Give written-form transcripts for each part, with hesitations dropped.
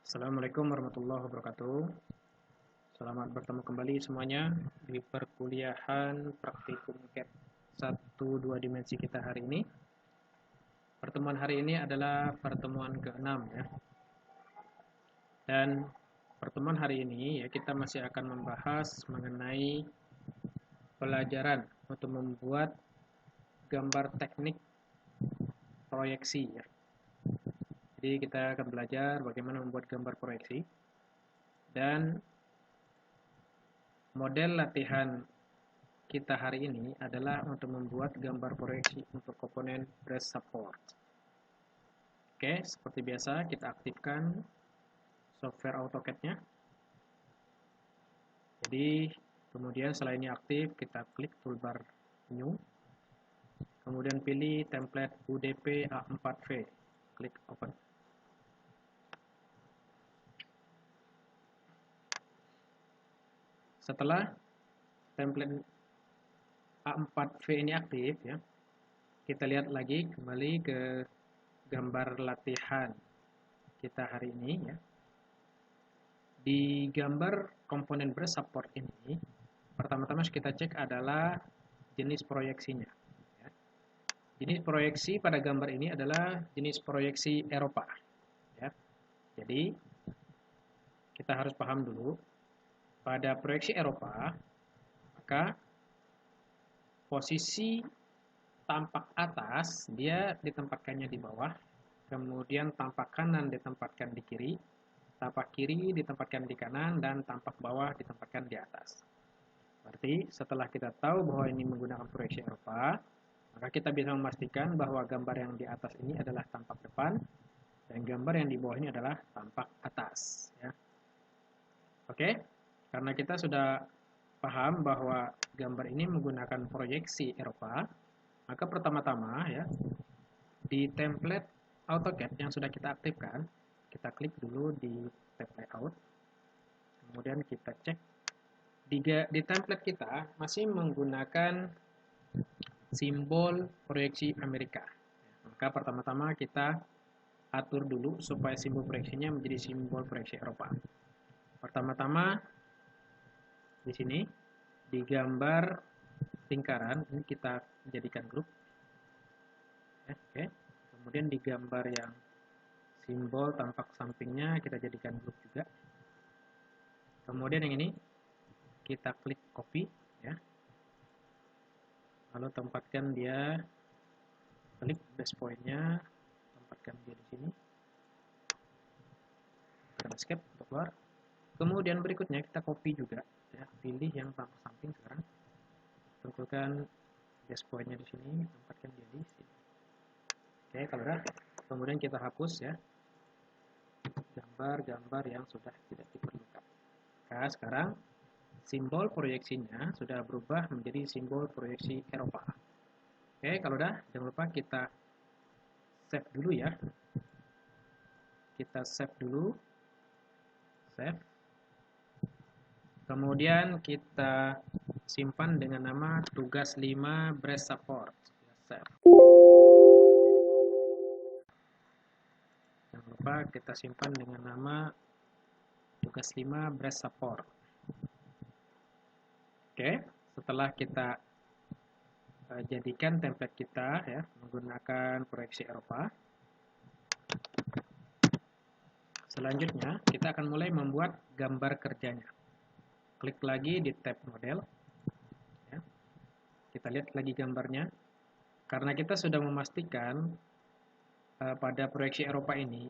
Assalamualaikum warahmatullahi wabarakatuh. Selamat bertemu kembali semuanya di perkuliahan praktikum CAD 1 2 dimensi kita hari ini. Pertemuan hari ini adalah pertemuan ke-6 ya. Dan pertemuan hari ini ya kita masih akan membahas mengenai pelajaran untuk membuat gambar teknik proyeksi ya. Jadi kita akan belajar bagaimana membuat gambar proyeksi. Dan model latihan kita hari ini adalah untuk membuat gambar proyeksi untuk komponen brace support. Oke, seperti biasa kita aktifkan software AutoCAD-nya. Jadi kemudian setelah ini aktif, kita klik toolbar new. Kemudian pilih template UDP A4V. Klik open. Setelah template A4V ini aktif ya, kita lihat lagi kembali ke gambar latihan kita hari ini ya. Di gambar komponen brace support ini, pertama-tama kita cek adalah jenis proyeksinya ya. Jenis proyeksi pada gambar ini adalah jenis proyeksi Eropa ya. Jadi kita harus paham dulu pada proyeksi Eropa, maka posisi tampak atas dia ditempatkannya di bawah, kemudian tampak kanan ditempatkan di kiri, tampak kiri ditempatkan di kanan, dan tampak bawah ditempatkan di atas. Berarti setelah kita tahu bahwa ini menggunakan proyeksi Eropa, maka kita bisa memastikan bahwa gambar yang di atas ini adalah tampak depan, dan gambar yang di bawah ini adalah tampak atas ya. Oke? Karena kita sudah paham bahwa gambar ini menggunakan proyeksi Eropa, maka pertama-tama ya, di template AutoCAD yang sudah kita aktifkan, kita klik dulu di tab layout. Kemudian kita cek di template kita masih menggunakan simbol proyeksi Amerika. Maka pertama-tama kita atur dulu supaya simbol proyeksinya menjadi simbol proyeksi Eropa. Pertama-tama di sini di gambar lingkaran ini kita jadikan grup. Oke. Kemudian di gambar yang simbol tampak sampingnya kita jadikan grup juga. Kemudian yang ini kita klik copy ya. Lalu tempatkan dia, klik base point-nya, tempatkan dia di sini. Tekan escape untuk keluar. Kemudian berikutnya kita copy juga ya, pilih yang tampak samping sekarang. Tentukan base point-nya di sini, tempatkan dia di sini. Oke, kalau udah, kemudian kita hapus ya gambar-gambar yang sudah tidak diperlukan. Nah, sekarang simbol proyeksinya sudah berubah menjadi simbol proyeksi Eropa. Oke, kalau udah, jangan lupa kita save dulu ya. Kita save dulu. Save. Kemudian kita simpan dengan nama tugas 5 brace support. Save. Jangan lupa kita simpan dengan nama tugas 5 brace support. Oke, setelah kita jadikan template kita ya menggunakan proyeksi Eropa. Selanjutnya kita akan mulai membuat gambar kerjanya. Klik lagi di tab model ya. Kita lihat lagi gambarnya. Karena kita sudah memastikan pada proyeksi Eropa ini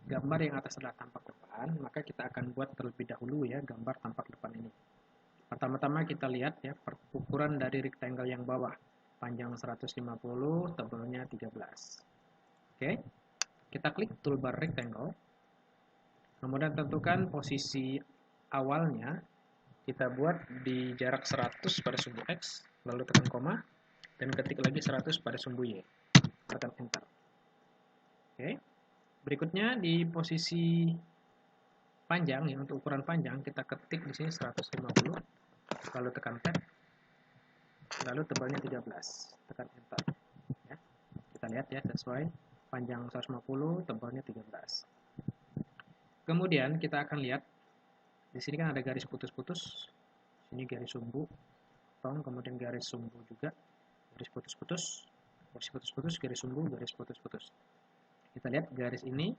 gambar yang atas adalah tampak depan, maka kita akan buat terlebih dahulu ya gambar tampak depan ini. Pertama-tama kita lihat ya ukuran dari rectangle yang bawah, panjang 150, tebalnya 13. Oke. Kita klik toolbar rectangle. Kemudian tentukan posisi awalnya kita buat di jarak 100 pada sumbu X, lalu tekan koma, dan ketik lagi 100 pada sumbu Y. Tekan enter. Oke. Berikutnya di posisi panjang ya, untuk ukuran panjang kita ketik di sini 150, lalu tekan tab, lalu tebalnya 13, tekan enter ya. Kita lihat ya sesuai panjang 150, tebalnya 13. Kemudian kita akan lihat di sini kan ada garis putus-putus, sini garis sumbu, tong, kemudian garis sumbu juga, garis putus-putus, garis sumbu, garis putus-putus. Kita lihat garis ini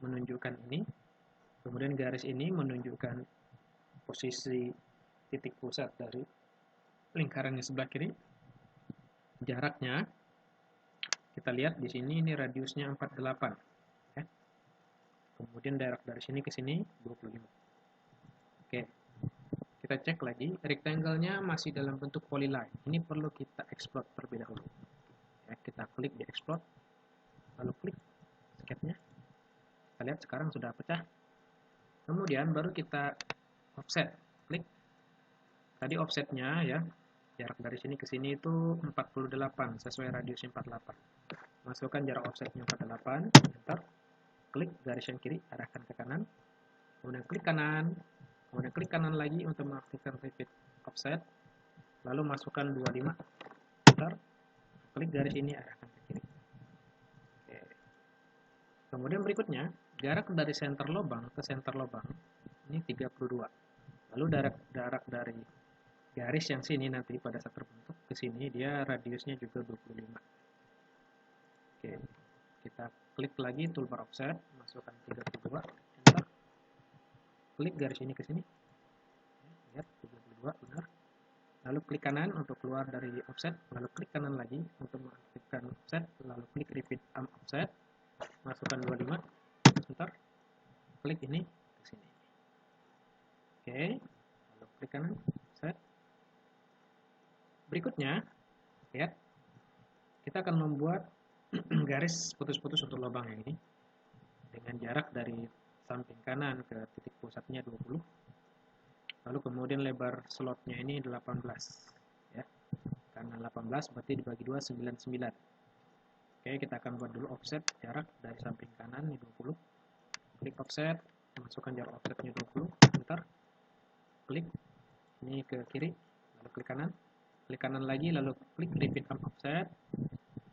menunjukkan ini, kemudian garis ini menunjukkan posisi titik pusat dari lingkaran yang sebelah kiri. Jaraknya kita lihat di sini ini radiusnya 48 ya. Kemudian jarak dari sini ke sini 25. Oke. Kita cek lagi, rectangle-nya masih dalam bentuk polyline. Ini perlu kita explode terlebih dahulu. Ya, kita klik di explode, lalu klik sketch-nya. Kita lihat sekarang sudah pecah. Kemudian baru kita offset, klik. Tadi offsetnya ya, jarak dari sini ke sini itu 48 sesuai radiusnya 48. Masukkan jarak offsetnya 48, enter. Klik garis yang kiri, arahkan ke kanan. Kemudian klik kanan. Kemudian klik kanan lagi untuk mengaktifkan repeat offset. Lalu masukkan 25, enter. Klik garis ini, arahkan ke kiri. Oke. Kemudian berikutnya, jarak dari center lubang ke center lubang ini 32. Lalu jarak dari garis yang sini nanti pada saat terbentuk ke sini dia radiusnya juga 25. Oke. Kita klik lagi toolbar offset, masukkan 32, enter. Klik garis ini ke sini. Lihat 32 benar. Lalu klik kanan untuk keluar dari offset, lalu klik kanan lagi untuk mengaktifkan offset, lalu klik repeat arm offset, masukkan 25, enter. Klik ini ke sini. Oke. Lalu klik kanan, offset. Berikutnya, lihat kita akan membuat garis putus-putus untuk lubang yang ini dengan jarak dari samping kanan ke titik pusatnya 20. Lalu kemudian lebar slotnya ini 18 ya. Karena 18 berarti dibagi 2 99. Oke, kita akan buat dulu offset jarak dari samping kanan ini 20. Klik offset, masukkan jarak offsetnya 20, enter. Klik ini ke kiri, lalu klik kanan lagi, lalu klik repeat arm offset.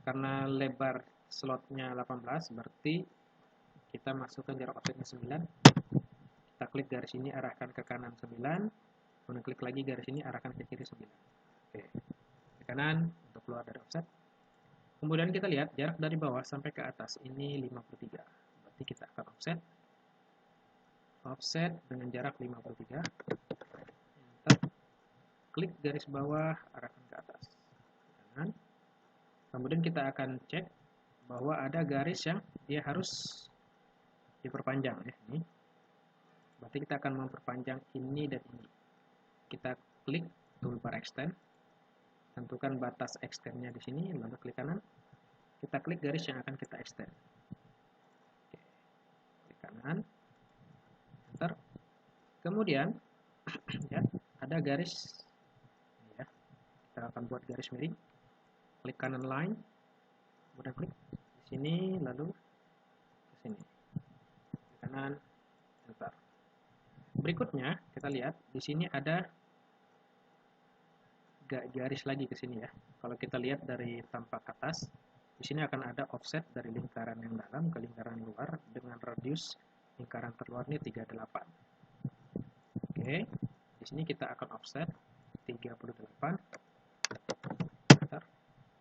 Karena lebar slotnya 18 berarti kita masukkan jarak offsetnya 9. Kita klik garis ini, arahkan ke kanan 9, kemudian klik lagi garis ini, arahkan ke kiri 9. Oke, ke kanan untuk keluar dari offset. Kemudian kita lihat jarak dari bawah sampai ke atas ini 53. Berarti kita akan offset dengan jarak 53. Enter. Klik garis bawah, arahkan ke atas. Kanan. Kemudian kita akan cek bahwa ada garis yang dia harus diperpanjang ya, ini. Berarti kita akan memperpanjang ini dan ini. Kita klik toolbar extend, tentukan batas extendnya di sini, lalu klik kanan. Kita klik garis yang akan kita extend. Oke. Klik kanan, enter. Kemudian ya, ada garis ya. Kita akan buat garis miring. Klik kanan line, kemudian klik di sini, lalu ke sini. Klik kanan, enter. Berikutnya kita lihat di sini ada garis lagi ke sini ya. Kalau kita lihat dari tampak atas, di sini akan ada offset dari lingkaran yang dalam ke lingkaran luar dengan radius lingkaran terluar ini 38. Oke, di sini kita akan offset 38. Bentar.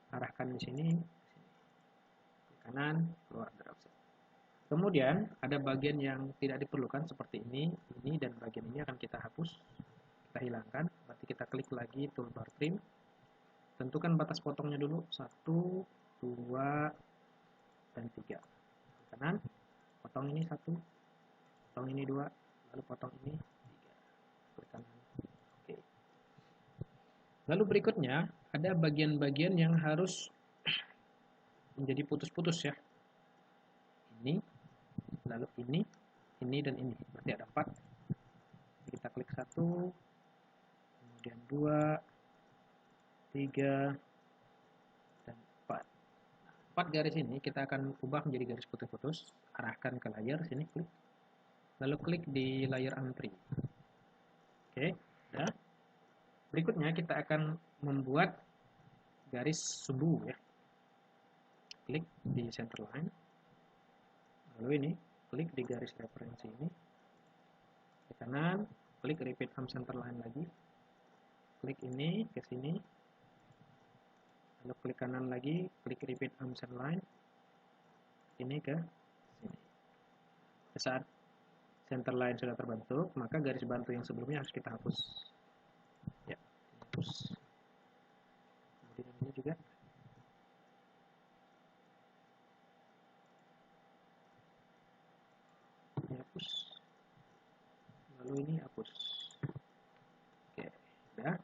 Arahkan di sini, kanan, keluar dari offset. Kemudian ada bagian yang tidak diperlukan seperti ini, dan bagian ini akan kita hapus, kita hilangkan. Berarti kita klik lagi toolbar trim, tentukan batas potongnya dulu 1, 2, dan 3. Kanan, potong ini 1, potong ini 2, lalu potong ini 3. Klik kanan. Oke. Lalu berikutnya ada bagian-bagian yang harus menjadi putus-putus ya. Ini, lalu ini, dan ini. Berarti ada 4. Kita klik 1, kemudian 2, 3, dan 4. 4 garis ini kita akan ubah menjadi garis putus-putus. Arahkan ke layar, sini klik. Lalu klik di layer M3. Oke, udah. Berikutnya kita akan membuat garis sumbu ya. Klik di center line. Lalu ini, klik di garis referensi ini. klik kanan, klik repeat from center line lagi, klik ini ke sini, lalu klik kanan lagi, klik repeat from center line, ini ke sini. Saat center line sudah terbentuk, maka garis bantu yang sebelumnya harus kita hapus. Ya, hapus. Kemudian ini juga. Ini hapus. Lalu ini hapus. Oke, udah.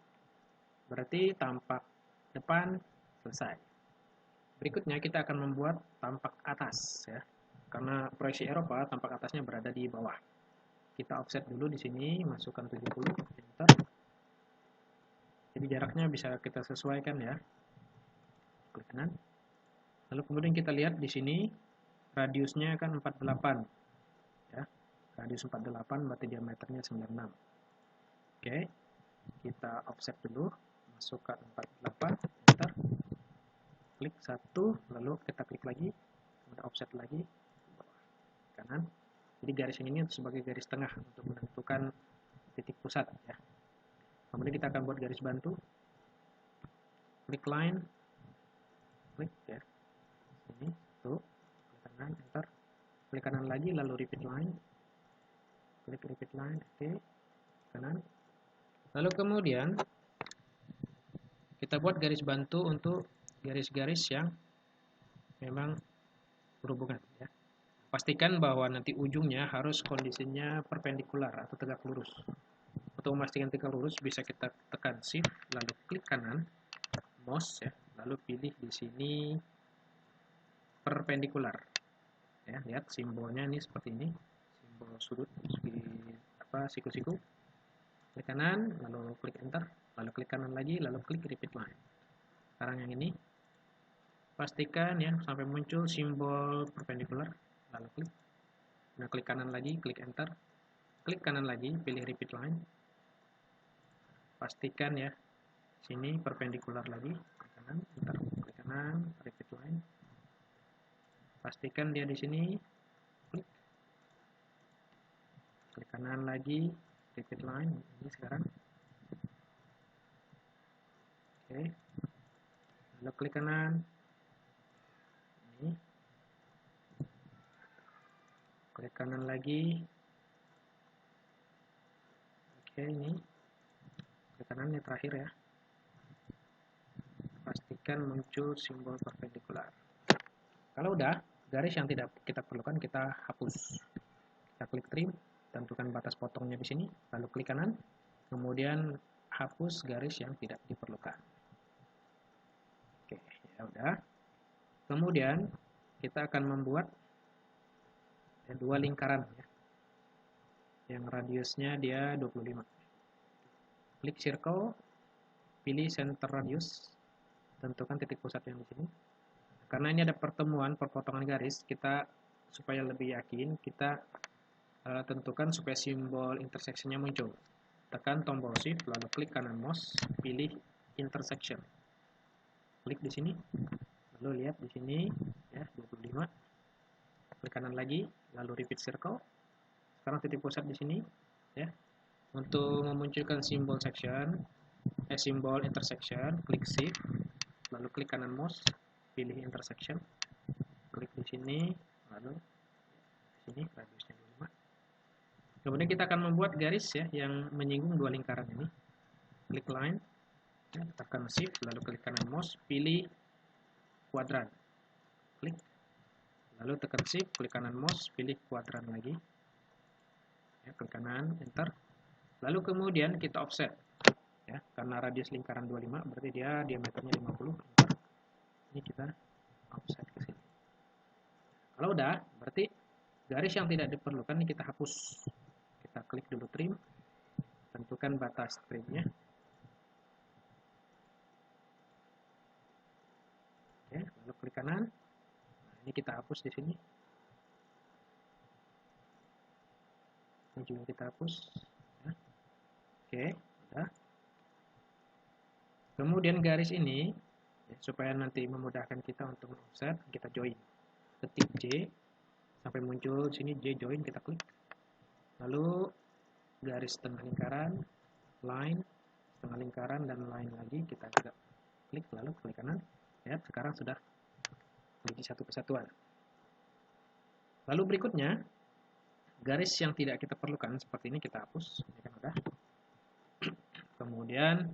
Berarti tampak depan selesai. Berikutnya kita akan membuat tampak atas ya. Karena proyeksi Eropa tampak atasnya berada di bawah. Kita offset dulu di sini, masukkan 70, enter. Jadi jaraknya bisa kita sesuaikan ya. Klik kanan. Lalu kemudian kita lihat di sini radiusnya kan 48. Ya. Radius 48 berarti diameternya 96. Oke. Kita offset dulu, masukkan 48, enter. Klik 1, lalu kita klik lagi, kemudian offset lagi kanan. Jadi garis ini sebagai garis tengah untuk menentukan titik pusat ya. Kemudian kita akan buat garis bantu. Klik line, klik ya. Ini tuh, klik kanan, enter. Klik kanan lagi, lalu repeat line. Klik repeat line, oke. Kanan. Lalu kemudian kita buat garis bantu untuk garis-garis yang memang berhubungan ya. Pastikan bahwa nanti ujungnya harus kondisinya perpendikular atau tegak lurus. Untuk memastikan tegak lurus bisa kita tekan shift lalu klik kanan mouse ya, lalu pilih di sini perpendikular. Ya, lihat simbolnya ini seperti ini, simbol sudut siku-siku. Klik kanan, lalu klik enter, lalu klik kanan lagi, lalu klik repeat line. Sekarang yang ini pastikan ya sampai muncul simbol perpendikular. Lalu klik, nah klik kanan lagi, klik enter, klik kanan lagi, pilih repeat line, pastikan ya sini perpendikular lagi, klik kanan, enter, klik kanan, repeat line, pastikan dia di sini, klik kanan lagi, repeat line, ini sekarang, oke, lalu klik kanan, ini, klik kanan lagi, oke ini, klik kanan yang terakhir ya, pastikan muncul simbol perpendikular. Kalau udah, garis yang tidak kita perlukan kita hapus. Kita klik trim, tentukan batas potongnya di sini, lalu klik kanan, kemudian hapus garis yang tidak diperlukan. Oke, ya udah. Kemudian kita akan membuat dua lingkaran ya. Yang radiusnya dia 25. Klik circle, pilih center radius, tentukan titik pusat yang di sini. Karena ini ada pertemuan perpotongan garis, kita supaya lebih yakin kita tentukan supaya simbol intersectionnya muncul. Tekan tombol shift lalu klik kanan mouse, pilih intersection. Klik di sini. Lalu lihat di sini ya 25. Klik kanan lagi, lalu repeat circle. Sekarang titik pusat di sini ya. Untuk memunculkan simbol simbol intersection, klik shift, lalu klik kanan mouse, pilih intersection. Klik di sini, lalu sini radiusnya 25. Kemudian kita akan membuat garis ya yang menyinggung dua lingkaran ini. Klik line, ya, tekan shift, lalu klik kanan mouse, pilih kuadran. Klik, lalu tekan shift, klik kanan mouse, pilih kuadran lagi. Ya, klik kanan, enter. Lalu kemudian kita offset. Ya, karena radius lingkaran 25, berarti dia diameternya 50. Enter. Ini kita offset ke sini. Kalau udah, berarti garis yang tidak diperlukan ini kita hapus. Kita klik dulu trim, tentukan batas trimnya. Oke, lalu klik kanan. Nah, ini kita hapus di sini. Ini juga kita hapus. Ya. Oke, udah. Kemudian garis ini, ya, supaya nanti memudahkan kita untuk offset, kita join. Ketik J, sampai muncul sini J join, kita klik. Lalu garis tengah lingkaran, line, setengah lingkaran, dan line lagi. Kita juga klik, lalu klik kanan. Lihat, sekarang sudah menjadi satu kesatuan. Lalu berikutnya, garis yang tidak kita perlukan seperti ini kita hapus. Ini kan udah. Kemudian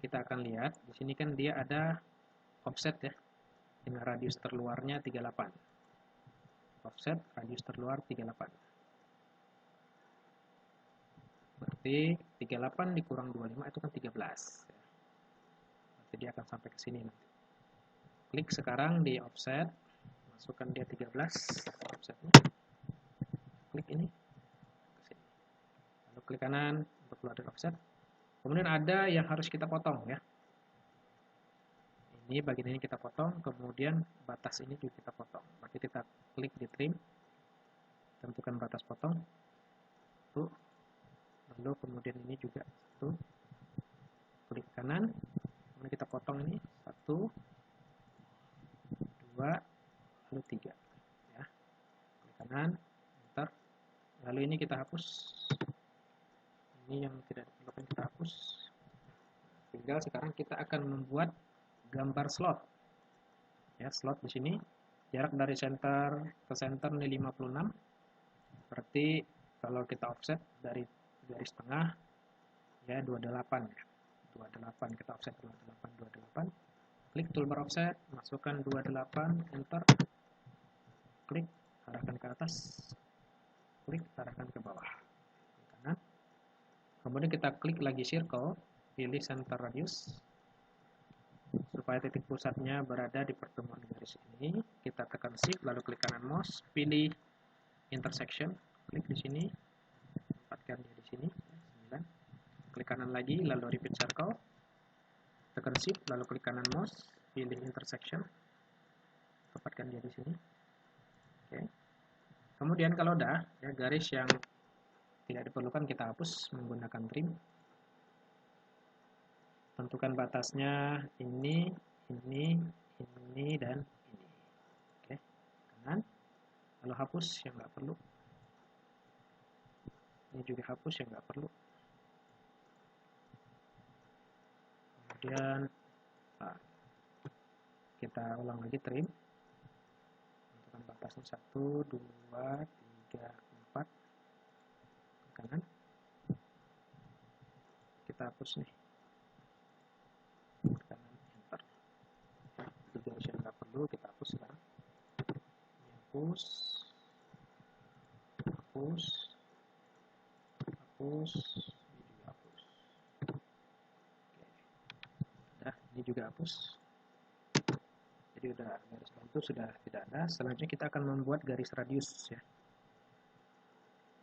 kita akan lihat di sini kan dia ada offset ya, dengan radius terluarnya 38. Offset radius terluar 38. Berarti 38 dikurang 25 itu kan 13. Berarti dia akan sampai ke sini nanti. Klik sekarang di offset, masukkan dia 13 offsetnya. Klik ini ke sini. Lalu klik kanan untuk keluar dari offset. Kemudian ada yang harus kita potong ya. Ini bagian ini kita potong, kemudian batas ini juga kita potong. Berarti kita klik di trim, tentukan batas potong. Tuh. Lalu kemudian ini juga satu, klik kanan, kemudian kita potong ini 1, 2, lalu 3 ya. Klik kanan, enter. Lalu ini kita hapus, ini yang tidak diperlukan kita hapus. Tinggal sekarang kita akan membuat gambar slot ya. Slot di sini jarak dari center ke center ini 56. Berarti kalau kita offset dari garis tengah ya 28 ya. 28 kita offset 28. Klik toolbar offset, masukkan 28, enter. Klik, arahkan ke atas. Klik, arahkan ke bawah. Kanan. Kemudian kita klik lagi circle, pilih center radius. Supaya titik pusatnya berada di pertemuan garis ini, kita tekan shift lalu klik kanan mouse, pilih intersection, klik di sini, tempatkan dia di sini 9. Klik kanan lagi lalu repeat circle, tekan shift lalu klik kanan mouse, pilih intersection, tempatkan dia di sini. Oke. Kemudian kalau udah ya, garis yang tidak diperlukan kita hapus menggunakan trim. Tentukan batasnya ini, dan ini. Oke, kanan. Lalu hapus yang nggak perlu. Ini juga hapus yang nggak perlu. Kemudian kita ulang lagi trim. Tentukan batasnya 1, 2, 3, 4. Kanan. Kita hapus nih. Kanan, enter. Itu garis yang nggak perlu kita hapus sekarang. Ini hapus. Ini hapus. Oke. Ini juga hapus. Jadi udah garis bantu sudah tidak ada. Selanjutnya kita akan membuat garis radius ya.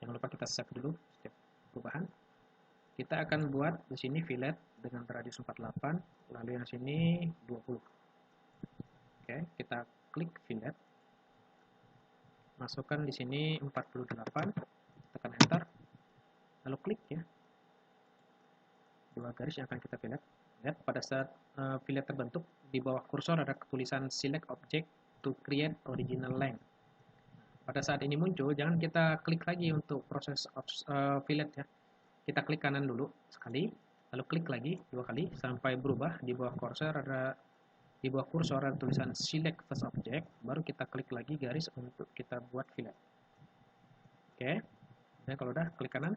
Jangan lupa kita save dulu setiap perubahan. Kita akan buat di sini fillet dengan radius 48, lalu yang sini 20. Oke, kita klik fillet. Masukkan di sini 48, tekan enter. Lalu klik ya. Dua garis yang akan kita fillet. Lihat pada saat fillet terbentuk, di bawah kursor ada tulisan select object to create original length. Pada saat ini muncul, jangan kita klik lagi untuk proses fillet ya. Kita klik kanan dulu sekali, lalu klik lagi 2 kali sampai berubah. Di bawah kursor ada tulisan select first object, baru kita klik lagi garis untuk kita buat fillet. Oke. Nah, kalau udah klik kanan.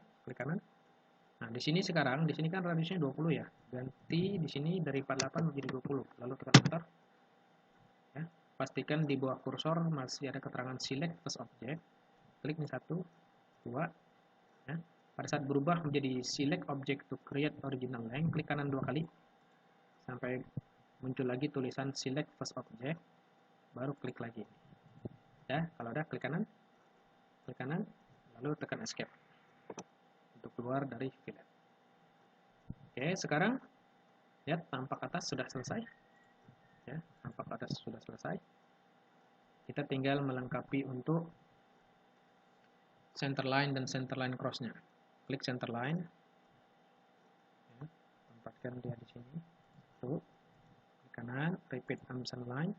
Nah, di sini sekarang kan radiusnya 20 ya. Ganti di sini dari 48 menjadi 20. Lalu tekan enter. Ya, pastikan di bawah kursor masih ada keterangan select first object. Klik nih 1, 2 ya. Pada saat berubah menjadi select object to create original length, klik kanan 2 kali sampai muncul lagi tulisan select first object, baru klik lagi. Ya, kalau udah klik kanan, lalu tekan escape untuk keluar dari fillet. Oke, sekarang lihat tampak atas sudah selesai. Ya, tampak atas sudah selesai. Kita tinggal melengkapi untuk center line dan center line crossnya. Klik center line, ya, tempatkan dia di sini. Tuh, klik kanan, repeat unison line.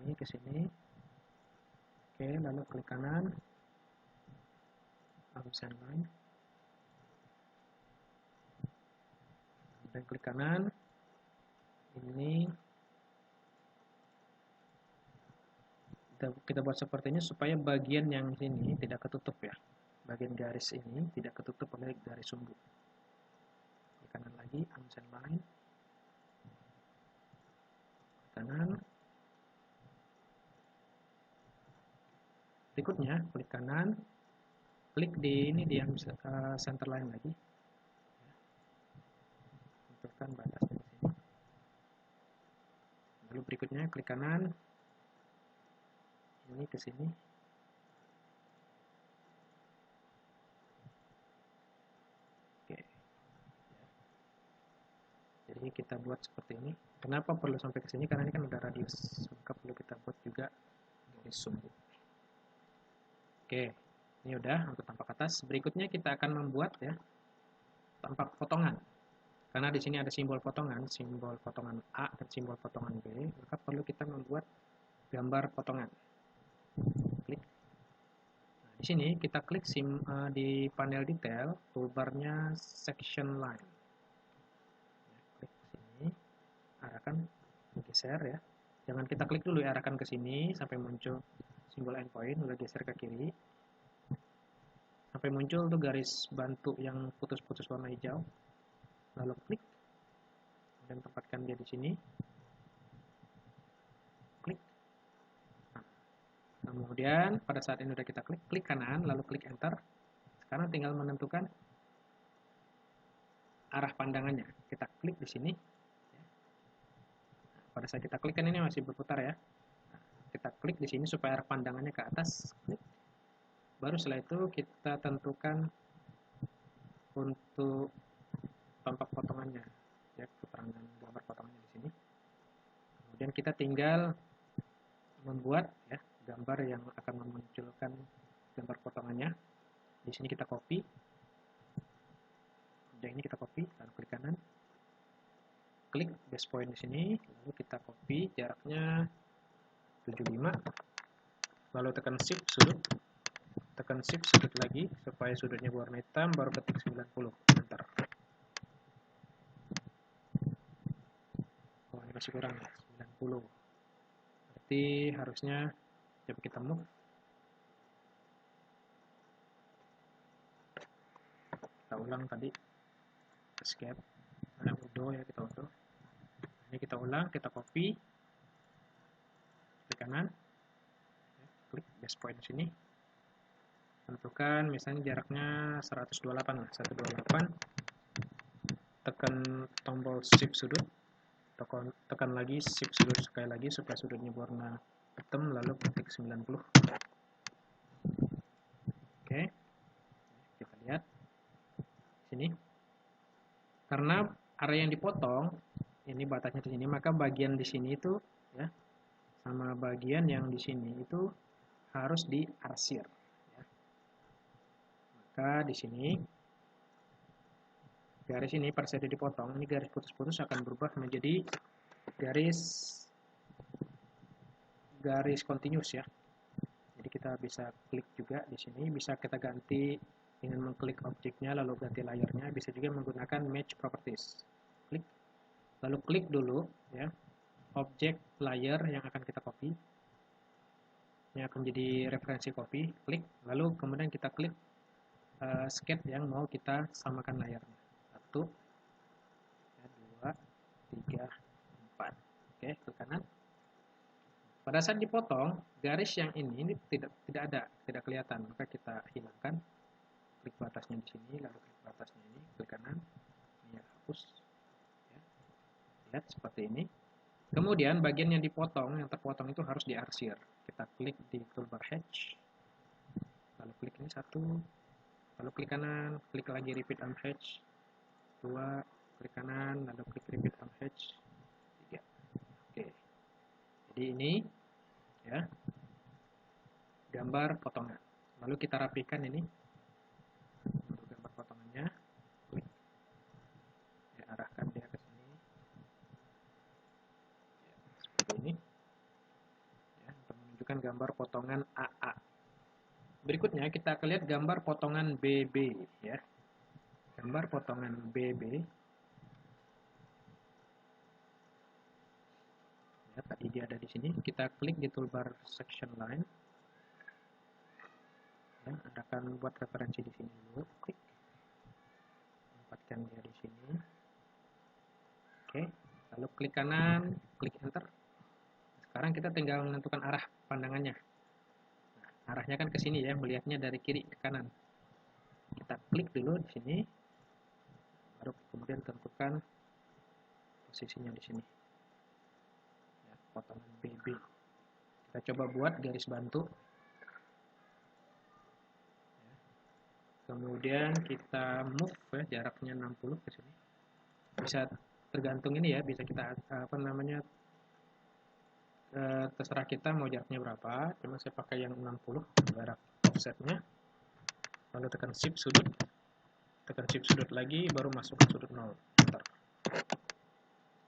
Ini ke sini. Oke, lalu klik kanan, Unsigned line. Dan klik kanan. Ini kita buat seperti ini supaya bagian yang sini tidak ketutup ya. Bagian garis ini tidak ketutup oleh garis sumbu. Klik kanan lagi, unsigned line. Kanan. Berikutnya klik kanan, klik di ini di yang center line lagi. Tentukan batasnya di sini. Lalu berikutnya klik kanan, ini ke sini. Oke. Jadi kita buat seperti ini. Kenapa perlu sampai ke sini? Karena ini kan ada radius, maka perlu kita buat juga garis sumbu. Oke, ini udah untuk tampak atas. Berikutnya kita akan membuat ya tampak potongan. Karena di sini ada simbol potongan A dan simbol potongan B, maka perlu kita membuat gambar potongan. Klik. Nah, di sini kita klik di panel detail, toolbarnya section line. Klik sini, arahkan, geser ya. Jangan kita klik dulu ya, arahkan ke sini sampai muncul simbol endpoint, lalu geser ke kiri. Sampai muncul tuh garis bantu yang putus-putus warna hijau. Lalu klik, dan tempatkan dia di sini. Klik. Nah, kemudian pada saat ini sudah kita klik kanan, lalu klik enter. Sekarang tinggal menentukan arah pandangannya. Kita klik di sini. Nah, pada saat kita klik kan ini masih berputar ya. Nah, kita klik di sini supaya arah pandangannya ke atas. Klik. Baru setelah itu kita tentukan untuk tampak potongannya ya, keterangan gambar potongannya di sini. Kemudian kita tinggal membuat ya gambar yang akan memunculkan gambar potongannya. Di sini kita copy. Dan ini kita copy, lalu klik kanan. Klik base point di sini, lalu kita copy jaraknya 75. Lalu tekan shift sudut. Tekan shift sudut lagi supaya sudutnya warna hitam, baru ketik 90. Enter. Masih kurang 90, berarti harusnya coba kita move, kita ulang tadi, escape, ada undo ya, kita undo, ini kita ulang, kita copy, klik kanan, klik base point sini, tentukan misalnya jaraknya 128 lah, 128, tekan tombol shift sudut, tekan lagi shift sudut sekali lagi supaya sudutnya warna hitam, lalu ketik 90. Oke, kita lihat sini. Karena area yang dipotong ini batasnya di sini, maka bagian di sini itu ya sama bagian yang di sini itu harus diarsir. Ya. Maka di sini garis ini pada saat dipotong, ini garis putus-putus akan berubah menjadi garis continuous ya. Jadi kita bisa klik juga di sini, bisa kita ganti dengan mengklik objeknya lalu ganti layarnya, bisa juga menggunakan match properties. Klik, lalu klik dulu ya objek layer yang akan kita copy, yang akan jadi referensi copy, klik, lalu kemudian kita klik sketch yang mau kita samakan layarnya. 1, 2, 3, 4. Oke, klik kanan. Pada saat dipotong, garis yang ini tidak ada, tidak kelihatan, maka kita hilangkan. Klik batasnya di sini, lalu klik batasnya ini, klik kanan, ini hapus. Ya. Lihat seperti ini. Kemudian bagian yang dipotong, yang terpotong itu harus diarsir. Kita klik di toolbar hatch, lalu klik ini 1, lalu klik kanan, klik lagi repeat unhatch, 2, klik kanan, lalu klik repeat unhatch, 3. Oke. Jadi ini ya gambar potongan. Lalu kita rapikan ini untuk gambar potongannya. Klik. Ya, arahkan dia ke sini. Ya, seperti ini. Ya, untuk menunjukkan gambar potongan AA. Berikutnya kita akan lihat gambar potongan BB ya. Gambar potongan BB. Ya, tadi dia ada di sini. Kita klik di toolbar section line. Ya, Anda akan buat referensi di sini dulu. Klik. Tempatkan dia di sini. Oke. Lalu klik kanan, klik enter. Sekarang kita tinggal menentukan arah pandangannya. Nah, arahnya kan ke sini ya, melihatnya dari kiri ke kanan. Kita klik dulu di sini. Baru kemudian tentukan posisinya di sini. Ya, potongan BB. Kita coba buat garis bantu. Ya. Kemudian kita move ya, jaraknya 60 ke sini. Bisa tergantung ini ya, bisa kita terserah kita mau jaraknya berapa. Cuma saya pakai yang 60 jarak offsetnya. Lalu tekan shift sudut. Tekan shift sudut lagi, baru masuk ke sudut 0. Enter.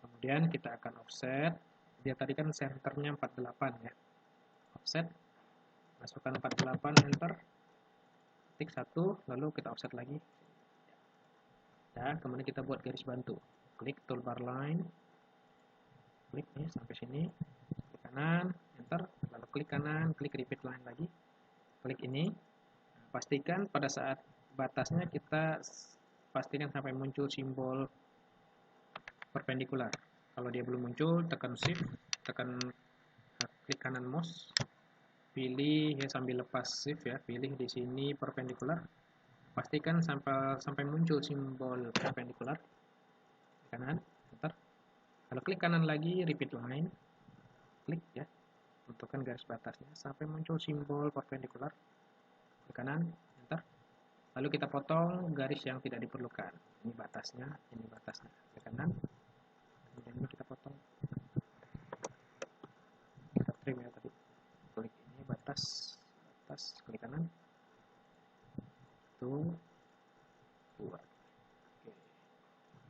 Kemudian kita akan offset. Dia tadi kan centernya 48 ya. Offset. Masukkan 48, enter. Ketik 1, lalu kita offset lagi. Ya, kemudian kita buat garis bantu. Klik toolbar line. Klik nih sampai sini. Klik kanan, enter. Lalu klik kanan, klik repeat line lagi. Klik ini. Nah, pastikan pada saat batasnya kita pastikan sampai muncul simbol perpendikular. Kalau dia belum muncul, tekan shift, tekan klik kanan mouse, pilih ya sambil lepas shift ya, pilih di sini perpendikular. Pastikan sampai muncul simbol perpendikular. Kanan, enter. Kalau klik kanan lagi, repeat line. Klik ya, tentukan garis batasnya sampai muncul simbol perpendikular. Klik kanan, enter. Lalu kita potong garis yang tidak diperlukan. Ini batasnya, ini batasnya. Klik kanan. Kemudian ini kita potong. Kita trim ya tadi. Klik ini batas, klik kanan. 1, 2. Oke.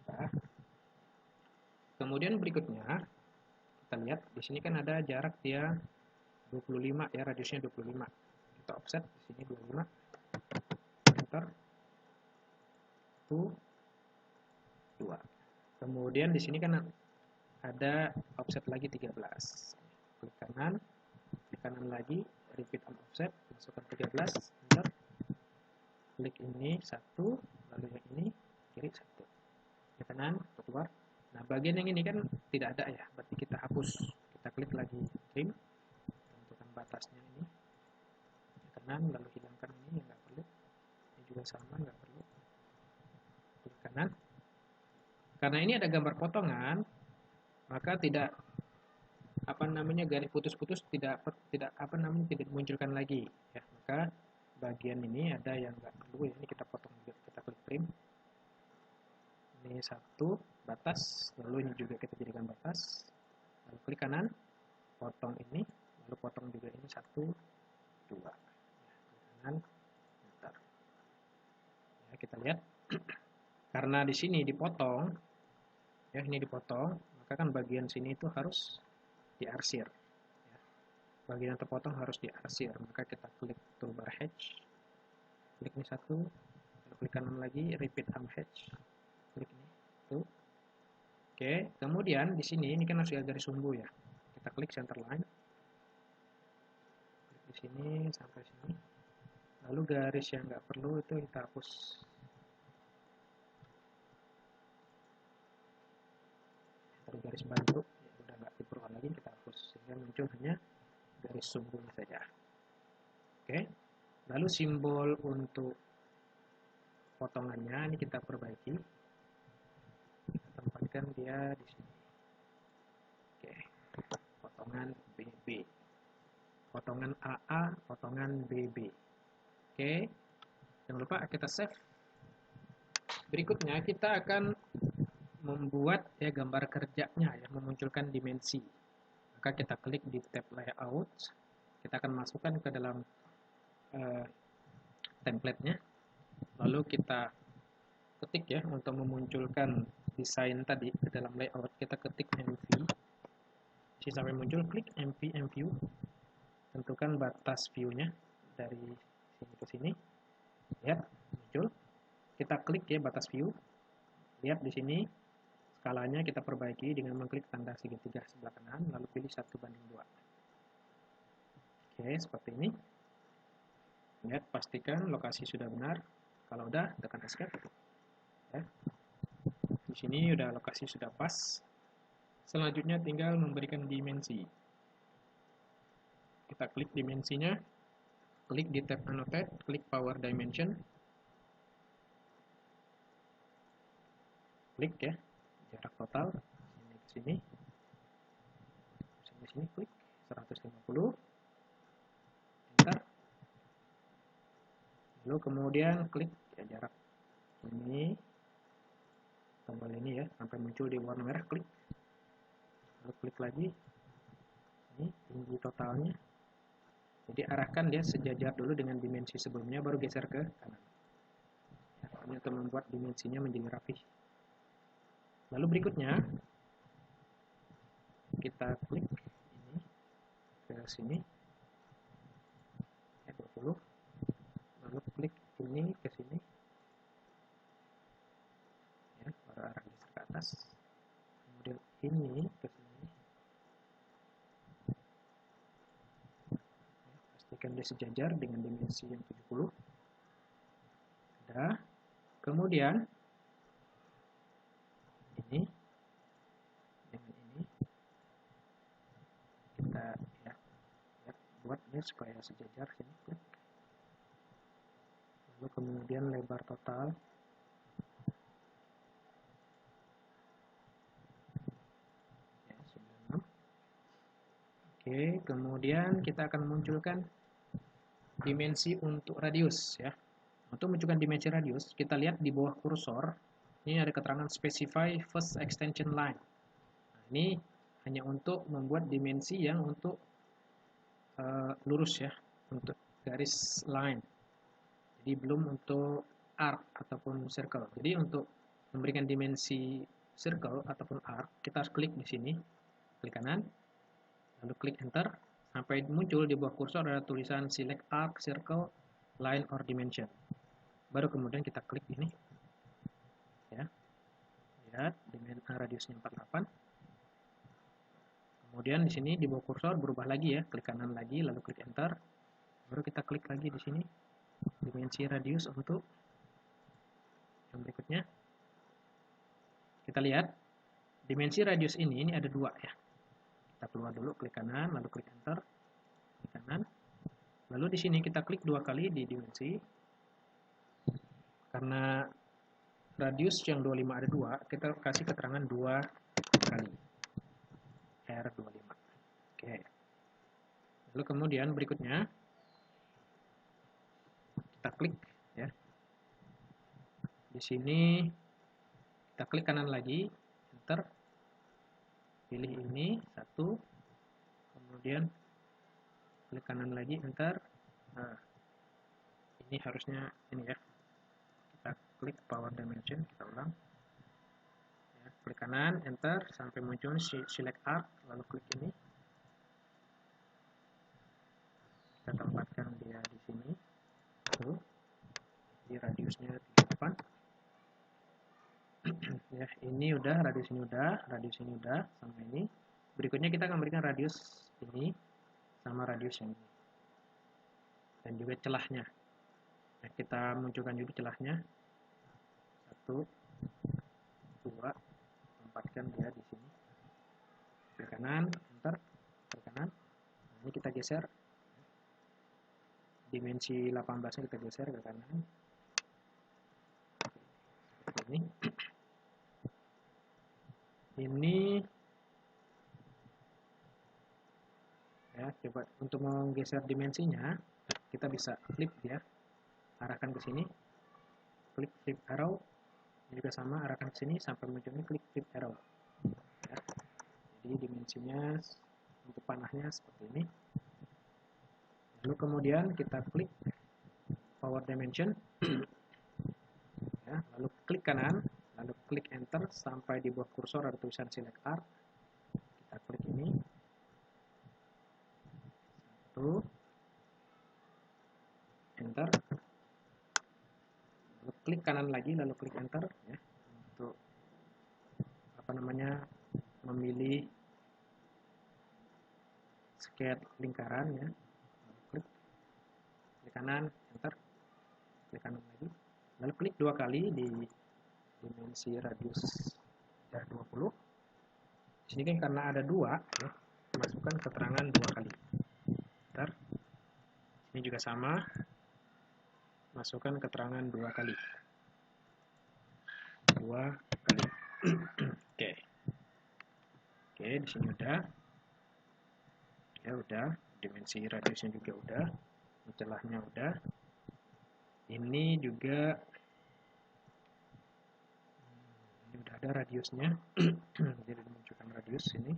Nah. Kemudian berikutnya kita lihat di sini kan ada jarak dia 25 ya, radiusnya 25. Kita offset di sini 25. Enter. 1, 2. Kemudian di sini kan ada offset lagi 13. Klik kanan lagi, repeat on offset, masukkan 13, enter. Klik ini 1, lalu yang ini kiri 1. Klik kanan, keluar. Nah, bagian yang ini kan tidak ada ya, berarti kita hapus. Kita klik lagi trim, tentukan batasnya ini. Klik kanan, lalu hilangkan ini yang nggak perlu. Ini juga sama, nggak perlu. Klik kanan. Karena ini ada gambar potongan, maka tidak garis putus-putus tidak dimunculkan lagi ya. Maka bagian ini ada yang nggak perlu ya, ini kita potong juga, kita klik trim. Ini 1 batas, lalu ini juga kita jadikan batas, lalu klik kanan, potong ini, lalu potong juga ini 1, 2 ya, klik kanan, enter ya. Kita lihat karena di sini dipotong ya, ini dipotong, maka kan bagian sini itu harus diarsir ya. Bagian yang terpotong harus diarsir, maka kita klik toolbar hatch, klik ini 1, lalu klik kanan lagi, repeat unhatch, klik ini tuh. Oke, kemudian di sini ini kan harus ada garis sumbu ya. Kita klik center line. Klik di sini sampai sini. Lalu garis yang nggak perlu itu kita hapus. Dari garis bantu ya, udah nggak diperlukan lagi, kita hapus sehingga muncul hanya garis sumbunya saja. Oke. Lalu simbol untuk potongannya ini kita perbaiki. Kita tempatkan dia di sini. Oke. Potongan BB. Potongan AA, potongan BB. Oke. Jangan lupa kita save. Berikutnya kita akan membuat ya gambar kerjanya ya, memunculkan dimensi. Maka kita klik di tab layout. Kita akan masukkan ke dalam template-nya. Lalu kita ketik ya, untuk memunculkan desain tadi ke dalam layout, kita ketik MV. Sampai muncul, klik MV, view. Tentukan batas view-nya dari ke sini, lihat muncul. Kita klik ya batas view, lihat di sini skalanya kita perbaiki dengan mengklik tanda segitiga sebelah kanan, lalu pilih 1:2. Oke, seperti ini. Lihat, pastikan lokasi sudah benar. Kalau udah, tekan escape. Ya. Di sini udah lokasi sudah pas. Selanjutnya tinggal memberikan dimensi. Kita klik dimensinya, klik di tab annotate, klik power dimension. Klik ya, jarak total sini ke sini. Sini klik 150. Enter. Lalu kemudian klik ya, jarak ini tombol ini ya sampai muncul di warna merah, klik. Lalu klik lagi. Ini tinggi totalnya. Jadi arahkan dia sejajar dulu dengan dimensi sebelumnya, baru geser ke kanan. Ya, ini untuk membuat dimensinya menjadi rapi. Lalu berikutnya kita klik ini ke sini ya 20. Lalu klik ini ke sini ya, baru arah geser ke atas. Kemudian ini ke sini ya, pastikan dia sejajar dengan dimensi yang 70. Sudah. Kemudian ini dengan ini kita ya buatnya supaya sejajar, sini klik. Lalu kemudian lebar total ya 96. Oke, kemudian kita akan munculkan dimensi untuk radius ya. Untuk munculkan dimensi radius, kita lihat di bawah kursor ini ada keterangan specify first extension line. Nah, ini hanya untuk membuat dimensi yang untuk lurus ya, untuk garis line. Jadi belum untuk arc ataupun circle. Jadi untuk memberikan dimensi circle ataupun arc, kita harus klik di sini, klik kanan, lalu klik enter, sampai muncul di bawah kursor ada tulisan select arc, circle, line or dimension. Baru kemudian kita klik ini. Ya. Lihat dimensi radiusnya 48. Kemudian di sini di bawah kursor berubah lagi ya, klik kanan lagi lalu klik enter. Baru kita klik lagi di sini dimensi radius untuk yang berikutnya. Kita lihat dimensi radius ini ada 2 ya. Kita keluar dulu, klik kanan lalu klik enter. Klik kanan. Lalu di sini kita klik 2 kali di dimensi. Karena radius yang 25 ada 2, kita kasih keterangan 2 kali. R25. Oke. Lalu kemudian berikutnya kita klik ya. Di sini kita klik kanan lagi, enter. Pilih ini 1. Kemudian klik kanan lagi, enter. Nah, ini harusnya ini ya. Kita klik power dimension, kita ulang. Ya, klik kanan, enter sampai muncul select arc, lalu klik ini. Kita tempatkan dia di sini. Tuh. Di radiusnya 38. Ya, ini udah radius ini udah sama ini. Berikutnya kita akan berikan radius ini sama radius yang ini. Dan juga celahnya. Nah, kita munculkan juga celahnya. 1, 2, tempatkan dia di sini. Klik kanan, enter, klik kanan. Nah, ini kita geser. Dimensi 18-nya kita geser ke kanan. Seperti ini. Ini ya, coba untuk menggeser dimensinya, kita bisa flip ya. Arahkan ke sini. Klik flip arrow. Ini juga sama, arahkan ke sini sampai munculnya klik flip arrow. Ya. Jadi dimensinya untuk panahnya seperti ini. Lalu kemudian kita klik power dimension. Ya, lalu klik kanan, lalu klik enter sampai di bawah kursor ada tulisan select arc. Kita klik ini. 1, enter, lalu klik kanan lagi, lalu klik enter ya, untuk memilih sketch lingkaran ya. Lalu klik kanan, enter, klik kanan lagi, lalu klik 2 kali di dimensi radius 20. Di sini kan karena ada 2 ya, masukkan keterangan 2 kali. Enter. Ini juga sama, masukkan keterangan 2 kali. 2 kali. Oke. Oke, di sini udah. Ya udah, dimensi radiusnya juga udah. Celahnya udah. Ini juga ini udah ada radiusnya. Jadi dimunculkan radius ini.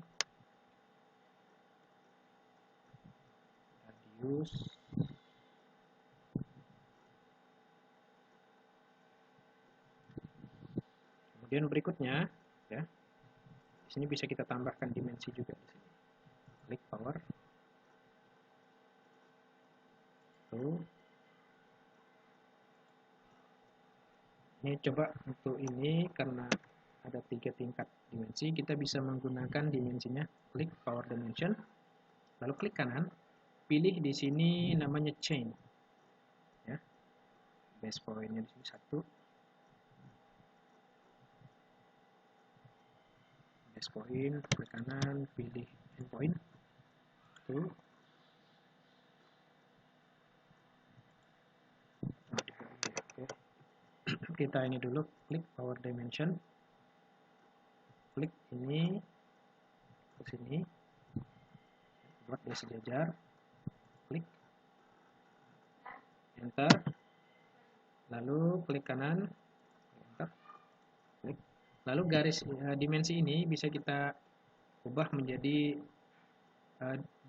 Radius. Kemudian berikutnya ya. Di sini bisa kita tambahkan dimensi juga di sini. Klik power. Tuh. Ini coba untuk ini karena ada 3 tingkat dimensi, kita bisa menggunakan dimensinya. Klik power dimension, lalu klik kanan, pilih di sini namanya chain, ya. Base pointnya di sini 1. Base point, klik kanan, pilih endpoint. Tuh. Kita ini dulu, klik power dimension, klik ini ke sini, buat dia sejajar, klik enter, lalu klik kanan, enter, klik, lalu garis dimensi ini bisa kita ubah menjadi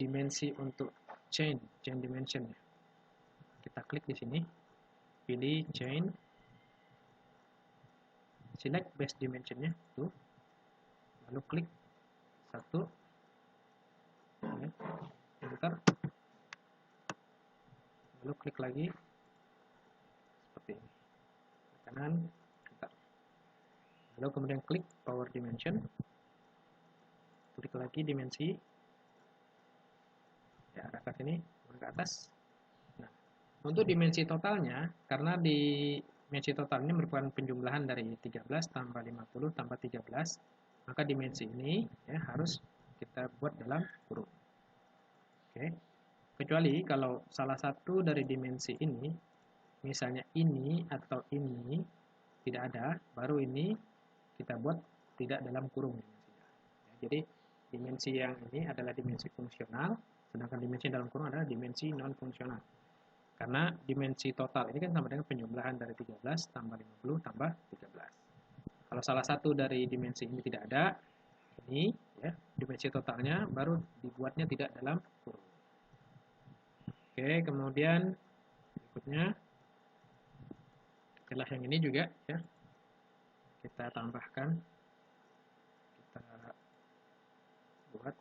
dimensi untuk chain dimension. Kita klik di sini, pilih chain, select base dimensionnya tuh, lalu klik 1, ya, enter, lalu klik lagi seperti ini, kanan, enter, lalu kemudian klik power dimension, klik lagi dimensi, ya arah ke sini, ke atas. Nah, untuk dimensi totalnya, karena di dimensi total ini merupakan penjumlahan dari 13 tambah 50 tambah 13, maka dimensi ini ya harus kita buat dalam kurung. Oke. Kecuali kalau salah satu dari dimensi ini, misalnya ini atau ini tidak ada, baru ini kita buat tidak dalam kurung dimensinya. Ya, jadi dimensi yang ini adalah dimensi fungsional, sedangkan dimensi dalam kurung adalah dimensi non fungsional. Karena dimensi total ini kan sama dengan penjumlahan dari 13 tambah 50 tambah 13. Kalau salah satu dari dimensi ini tidak ada, ini ya, dimensi totalnya baru dibuatnya tidak dalam kurung. Oke, kemudian berikutnya setelah yang ini juga ya, kita tambahkan, kita buat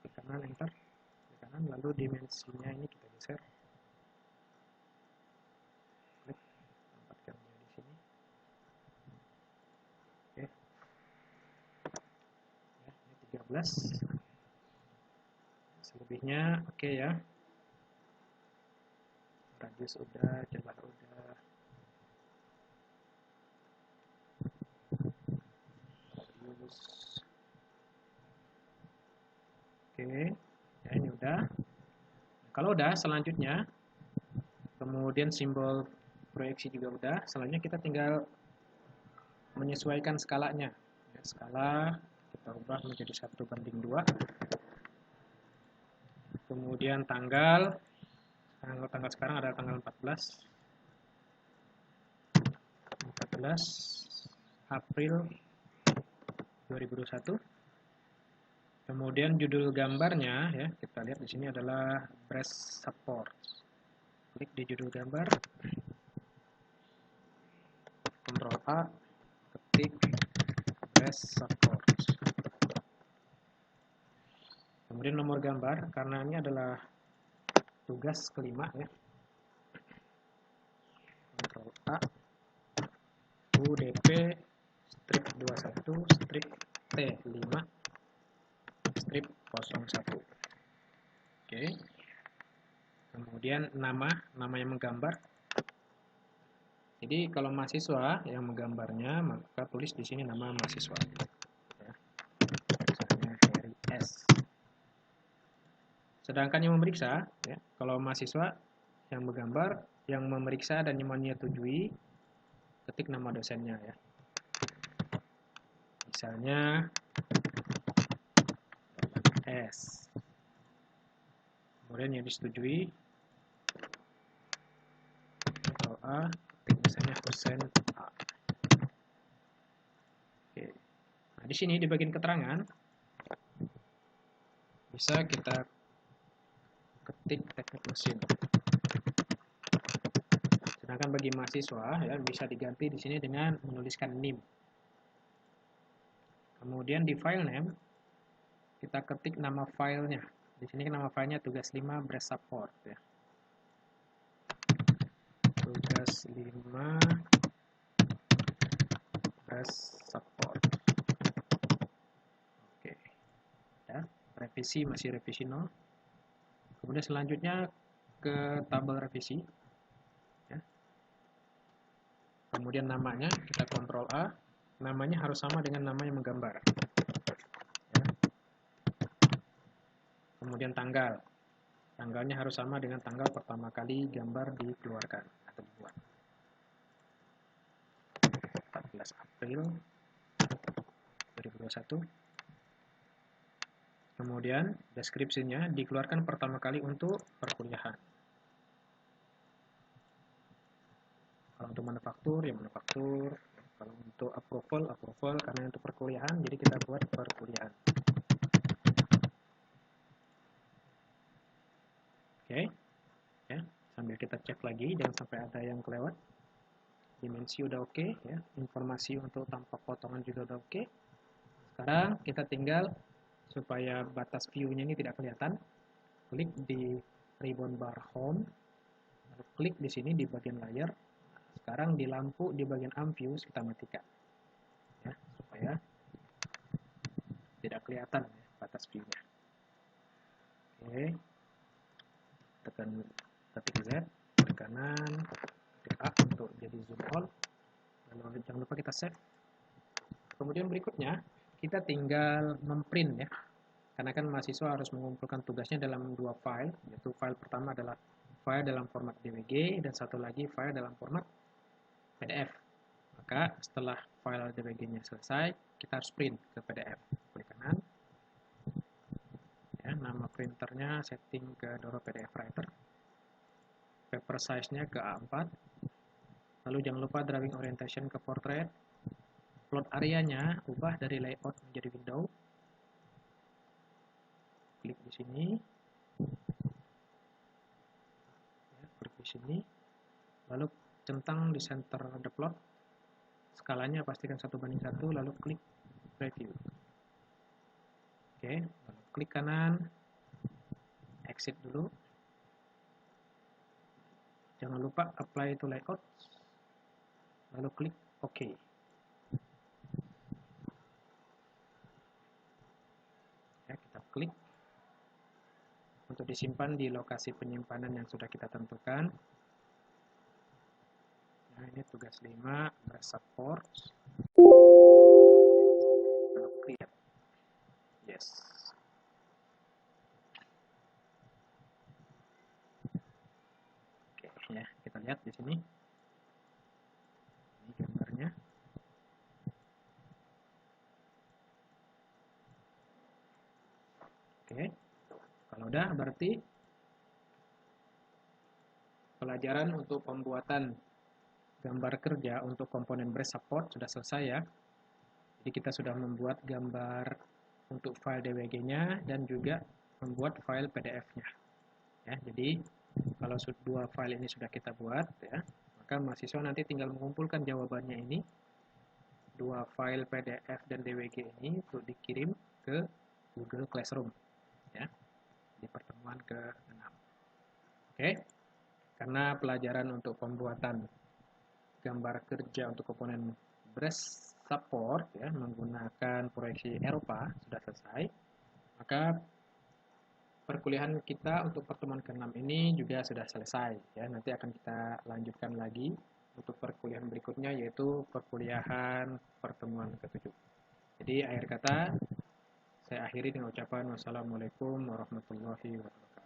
klik kanan, enter, klik kanan, lalu dimensinya ini kita geser, klik, tempatkannya di sini. Oke, ya, ini 13, selebihnya oke ya, radius udah, celah udah, radius oke ya, ini udah. Kalau udah, selanjutnya kemudian simbol proyeksi juga udah, selanjutnya kita tinggal menyesuaikan skalanya ya, skala kita ubah menjadi 1:2, kemudian tanggal sekarang adalah tanggal 14 April 2021. Kemudian judul gambarnya ya, kita lihat di sini adalah breast support. Klik di judul gambar, Ctrl A, ketik breast support. Kemudian nomor gambar, karena ini adalah tugas kelima ya. Ctrl A, UDP strip 21 strip T5 strip 01. Oke. Kemudian nama yang menggambar. Jadi kalau mahasiswa yang menggambarnya, maka tulis di sini nama mahasiswa. Ya. Misalnya Heri S. Sedangkan yang memeriksa, ya, kalau mahasiswa yang menggambar, yang memeriksa dan yang menyetujui, ketik nama dosennya ya. Misalnya S. Kemudian yang disetujui atau A, ketik misalnya Husain A. Oke. Nah, di sini di bagian keterangan bisa kita ketik teknik mesin. Sedangkan bagi mahasiswa ya bisa diganti di sini dengan menuliskan NIM. Kemudian di file name kita ketik nama filenya. Di sini nama filenya tugas 5 breast support ya. Tugas 5 breast support. Oke. Ya, revisi masih revisi 0. Kemudian selanjutnya ke tabel revisi. Ya. Kemudian namanya kita Ctrl A. Namanya harus sama dengan nama yang menggambar. Ya. Kemudian tanggal. Tanggalnya harus sama dengan tanggal pertama kali gambar dikeluarkan atau dibuat. 14 April 2021. Kemudian deskripsinya dikeluarkan pertama kali untuk perkuliahan. Kalau untuk manufaktur, ya manufaktur. Kalau untuk approval, karena untuk perkuliahan, jadi kita buat perkuliahan. Oke, ya, sambil kita cek lagi, jangan sampai ada yang kelewat. Dimensi udah oke, ya, informasi untuk tampak potongan juga udah oke. Sekarang kita tinggal supaya batas view-nya ini tidak kelihatan, klik di ribbon bar home, lalu klik di sini di bagian layar. Sekarang di lampu di bagian amp views kita matikan, ya, supaya tidak kelihatan ya, batas view-nya. Oke, tekan ketik Z, klik kanan, ketik A untuk jadi zoom all. Lalu jangan lupa kita save. Kemudian berikutnya kita tinggal memprint ya, karena kan mahasiswa harus mengumpulkan tugasnya dalam dua file, yaitu file pertama adalah file dalam format DWG dan satu lagi file dalam format PDF. Maka setelah file DWG-nya selesai, kita harus print ke PDF. Klik kanan. Ya, nama printernya setting ke Doro PDF Writer. Paper size-nya ke A4. Lalu jangan lupa drawing orientation ke portrait. Plot area-nya ubah dari layout menjadi window. Klik di sini. Ya, klik di sini. Lalu centang di center the plot. Skalanya pastikan 1:1, lalu klik preview. Oke, lalu klik kanan. Exit dulu. Jangan lupa apply to layout. Lalu klik OK. Ya, kita klik untuk disimpan di lokasi penyimpanan yang sudah kita tentukan. Nah, ini tugas 5 breast support. Lalu create. Yes. Oke, ya, kita lihat di sini. Ini gambarnya. Oke. Kalau udah berarti pelajaran untuk pembuatan gambar kerja untuk komponen breast support sudah selesai ya. Jadi kita sudah membuat gambar untuk file DWG-nya dan juga membuat file PDF-nya. Ya, jadi kalau dua file ini sudah kita buat ya, maka mahasiswa nanti tinggal mengumpulkan jawabannya ini, dua file PDF dan DWG ini untuk dikirim ke Google Classroom. ya, di pertemuan ke-6. Oke, karena pelajaran untuk pembuatan gambar kerja untuk komponen breast support ya menggunakan proyeksi Eropa sudah selesai, maka perkuliahan kita untuk pertemuan ke-6 ini juga sudah selesai ya. Nanti akan kita lanjutkan lagi untuk perkuliahan berikutnya yaitu perkuliahan pertemuan ke-7. Jadi akhir kata saya akhiri dengan ucapan wassalamualaikum warahmatullahi wabarakatuh.